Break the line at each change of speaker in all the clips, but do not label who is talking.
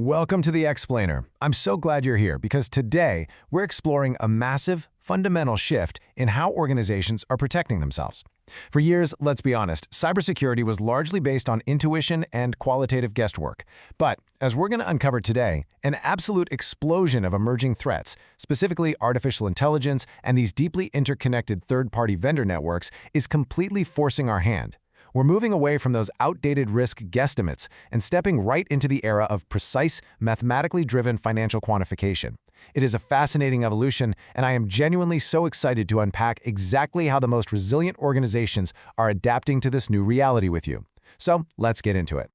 Welcome to the Explainer. I'm so glad you're here because today we're exploring a massive, fundamental shift in how organizations are protecting themselves. For years, let's be honest, cybersecurity was largely based on intuition and qualitative guesswork. But as we're going to uncover today, an absolute explosion of emerging threats, specifically artificial intelligence and these deeply interconnected third-party vendor networks, is completely forcing our hand. We're moving away from those outdated risk guesstimates and stepping right into the era of precise, mathematically driven financial quantification. It is a fascinating evolution, and I am genuinely so excited to unpack exactly how the most resilient organizations are adapting to this new reality with you. So let's get into it.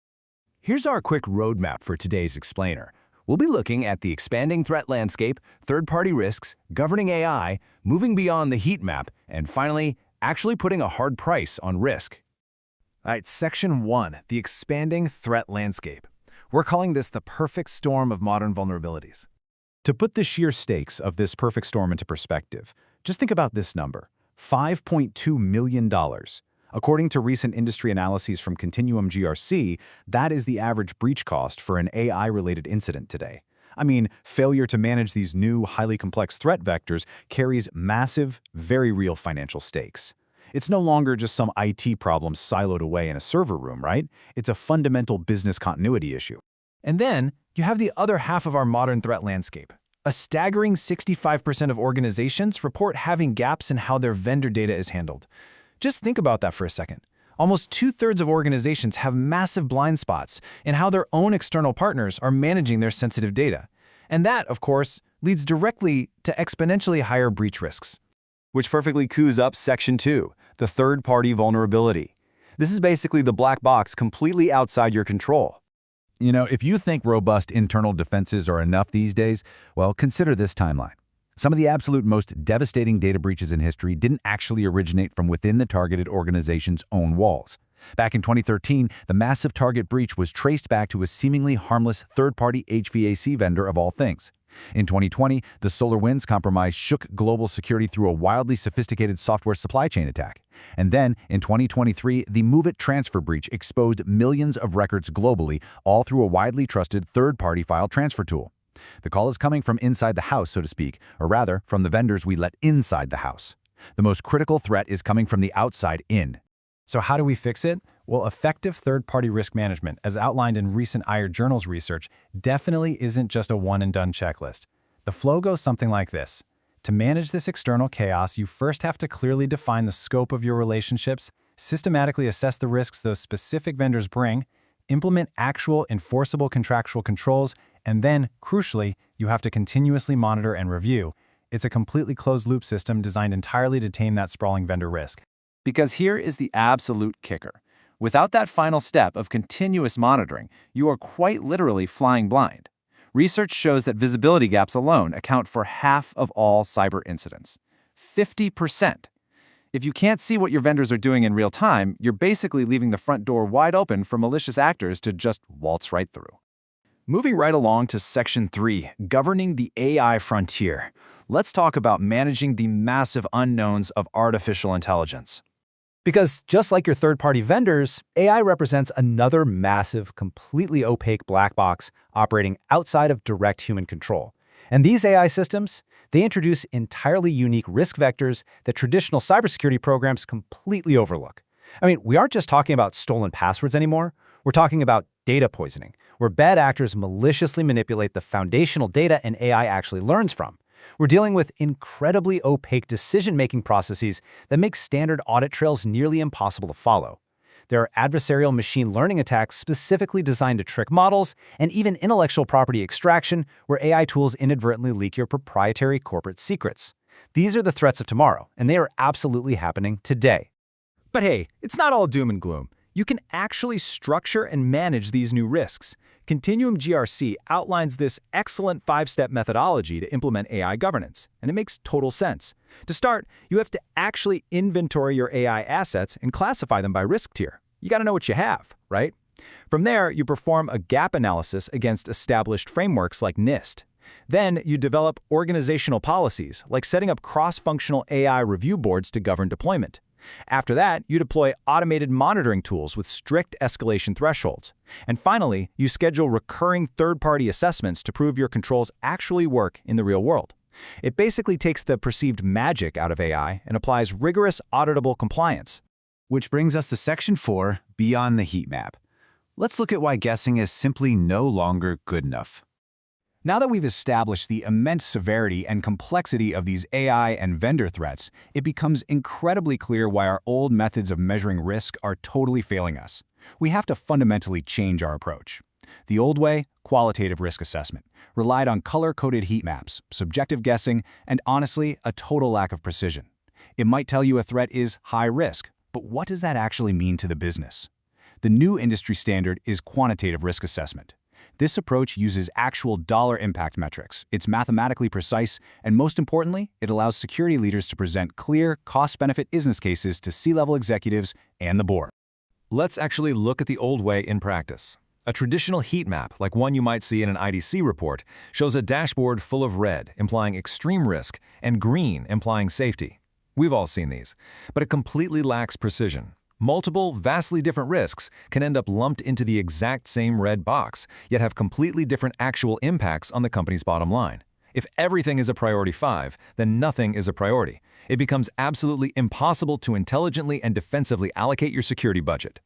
Here's our quick roadmap for today's Explainer. We'll be looking at the expanding threat landscape, third-party risks, governing AI, moving beyond the heat map, and finally, actually putting a hard price on risk.
All right, Section 1, the expanding threat landscape. We're calling this the perfect storm of modern vulnerabilities. To put the sheer stakes of this perfect storm into perspective, just think about this number, $5.2 million. According to recent industry analyses from Continuum GRC, that is the average breach cost for an AI-related incident today. I mean, failure to manage these new, highly complex threat vectors carries massive, very real financial stakes. It's no longer just some IT problem siloed away in a server room, right? It's a fundamental business continuity issue.
And then you have the other half of our modern threat landscape. A staggering 65% of organizations report having gaps in how their vendor data is handled. Just think about that for a second. Almost 2/3 of organizations have massive blind spots in how their own external partners are managing their sensitive data. And that, of course, leads directly to exponentially higher breach risks.
Which perfectly cues up Section 2, the third-party vulnerability. This is basically the black box completely outside your control.
You know, if you think robust internal defenses are enough these days, well, consider this timeline. Some of the absolute most devastating data breaches in history didn't actually originate from within the targeted organization's own walls. Back in 2013, the massive Target breach was traced back to a seemingly harmless third-party HVAC vendor of all things. In 2020, the SolarWinds compromise shook global security through a wildly sophisticated software supply chain attack. And then, in 2023, the MoveIt transfer breach exposed millions of records globally, all through a widely trusted third-party file transfer tool. The call is coming from inside the house, so to speak, or rather, from the vendors we let inside the house. The most critical threat is coming from the outside in.
So how do we fix it? Well, effective third-party risk management, as outlined in recent IR Journal's research, definitely isn't just a one-and-done checklist. The flow goes something like this. To manage this external chaos, you first have to clearly define the scope of your relationships, systematically assess the risks those specific vendors bring, implement actual enforceable contractual controls, and then, crucially, you have to continuously monitor and review. It's a completely closed-loop system designed entirely to tame that sprawling vendor risk.
Because here is the absolute kicker. Without that final step of continuous monitoring, you are quite literally flying blind. Research shows that visibility gaps alone account for half of all cyber incidents. 50%. If you can't see what your vendors are doing in real time, you're basically leaving the front door wide open for malicious actors to just waltz right through.
Moving right along to Section 3, governing the AI frontier. Let's talk about managing the massive unknowns of artificial intelligence. Because just like your third-party vendors, AI represents another massive, completely opaque black box operating outside of direct human control. And these AI systems, they introduce entirely unique risk vectors that traditional cybersecurity programs completely overlook. I mean, we aren't just talking about stolen passwords anymore. We're talking about data poisoning, where bad actors maliciously manipulate the foundational data an AI actually learns from. We're dealing with incredibly opaque decision-making processes that make standard audit trails nearly impossible to follow. There are adversarial machine learning attacks specifically designed to trick models, and even intellectual property extraction, where AI tools inadvertently leak your proprietary corporate secrets. These are the threats of tomorrow, and they are absolutely happening today. But hey, it's not all doom and gloom. You can actually structure and manage these new risks. Continuum GRC outlines this excellent 5-step methodology to implement AI governance, and it makes total sense. To start, you have to actually inventory your AI assets and classify them by risk tier. You got to know what you have, right? From there, you perform a gap analysis against established frameworks like NIST. Then, you develop organizational policies, like setting up cross-functional AI review boards to govern deployment. After that, you deploy automated monitoring tools with strict escalation thresholds. And finally, you schedule recurring third-party assessments to prove your controls actually work in the real world. It basically takes the perceived magic out of AI and applies rigorous auditable compliance.
Which brings us to Section 4, Beyond the Heat Map. Let's look at why guessing is simply no longer good enough. Now that we've established the immense severity and complexity of these AI and vendor threats, it becomes incredibly clear why our old methods of measuring risk are totally failing us. We have to fundamentally change our approach. The old way, qualitative risk assessment, relied on color-coded heat maps, subjective guessing, and honestly, a total lack of precision. It might tell you a threat is high risk, but what does that actually mean to the business? The new industry standard is quantitative risk assessment. This approach uses actual dollar impact metrics. It's mathematically precise, and most importantly, it allows security leaders to present clear, cost-benefit business cases to C-level executives and the board.
Let's actually look at the old way in practice. A traditional heat map, like one you might see in an IDC report, shows a dashboard full of red, implying extreme risk, and green, implying safety. We've all seen these, but it completely lacks precision. Multiple, vastly different risks can end up lumped into the exact same red box, yet have completely different actual impacts on the company's bottom line. If everything is a priority 5, then nothing is a priority. It becomes absolutely impossible to intelligently and defensively allocate your security budget.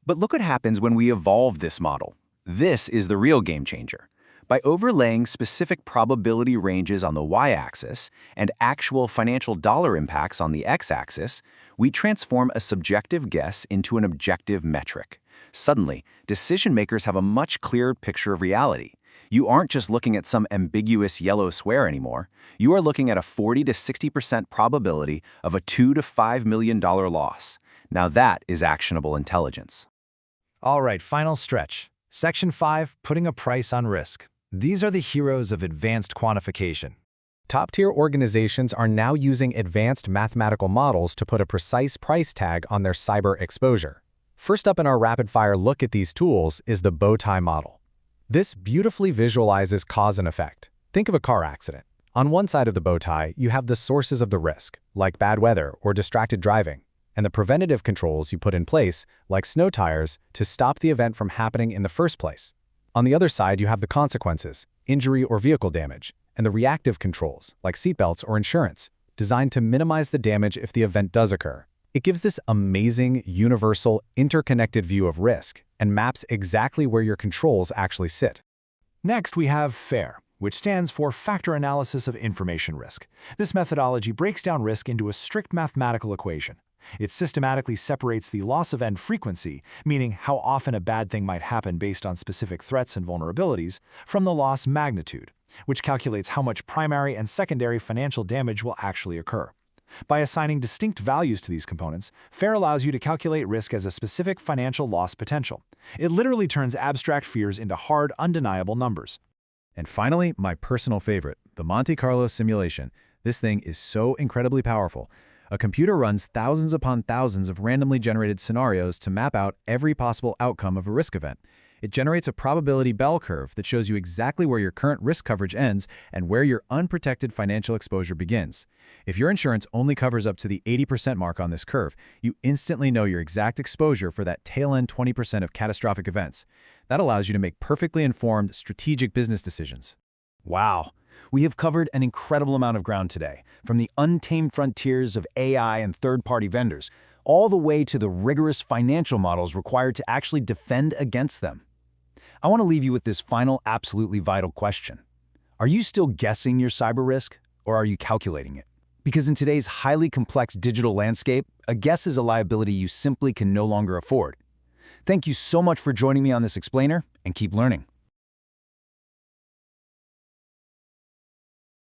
But look what happens when we evolve this model. This is the real game changer. By overlaying specific probability ranges on the y-axis and actual financial dollar impacts on the x-axis, we transform a subjective guess into an objective metric. Suddenly, decision-makers have a much clearer picture of reality. You aren't just looking at some ambiguous yellow square anymore. You are looking at a 40 to 60% probability of a $2 to $5 million loss. Now that is actionable intelligence.
All right, final stretch. Section 5, Putting a Price on Risk. These are the heroes of advanced quantification. Top-tier organizations are now using advanced mathematical models to put a precise price tag on their cyber exposure. First up in our rapid-fire look at these tools is the bow tie model. This beautifully visualizes cause and effect. Think of a car accident. On one side of the bow tie, you have the sources of the risk, like bad weather or distracted driving, and the preventative controls you put in place, like snow tires, to stop the event from happening in the first place. On the other side, you have the consequences, injury or vehicle damage, and the reactive controls, like seatbelts or insurance, designed to minimize the damage if the event does occur. It gives this amazing, universal, interconnected view of risk and maps exactly where your controls actually sit. Next, we have FAIR, which stands for Factor Analysis of Information Risk. This methodology breaks down risk into a strict mathematical equation. It systematically separates the loss event frequency, meaning how often a bad thing might happen based on specific threats and vulnerabilities, from the loss magnitude, which calculates how much primary and secondary financial damage will actually occur. By assigning distinct values to these components, FAIR allows you to calculate risk as a specific financial loss potential. It literally turns abstract fears into hard, undeniable numbers.
And finally, my personal favorite, the Monte Carlo simulation. This thing is so incredibly powerful. A computer runs thousands upon thousands of randomly generated scenarios to map out every possible outcome of a risk event. It generates a probability bell curve that shows you exactly where your current risk coverage ends and where your unprotected financial exposure begins. If your insurance only covers up to the 80% mark on this curve, you instantly know your exact exposure for that tail-end 20% of catastrophic events. That allows you to make perfectly informed, strategic business decisions. Wow! We have covered an incredible amount of ground today, from the untamed frontiers of AI and third-party vendors, all the way to the rigorous financial models required to actually defend against them. I want to leave you with this final, absolutely vital question. Are you still guessing your cyber risk, or are you calculating it? Because in today's highly complex digital landscape, a guess is a liability you simply can no longer afford. Thank you so much for joining me on this explainer, and keep learning.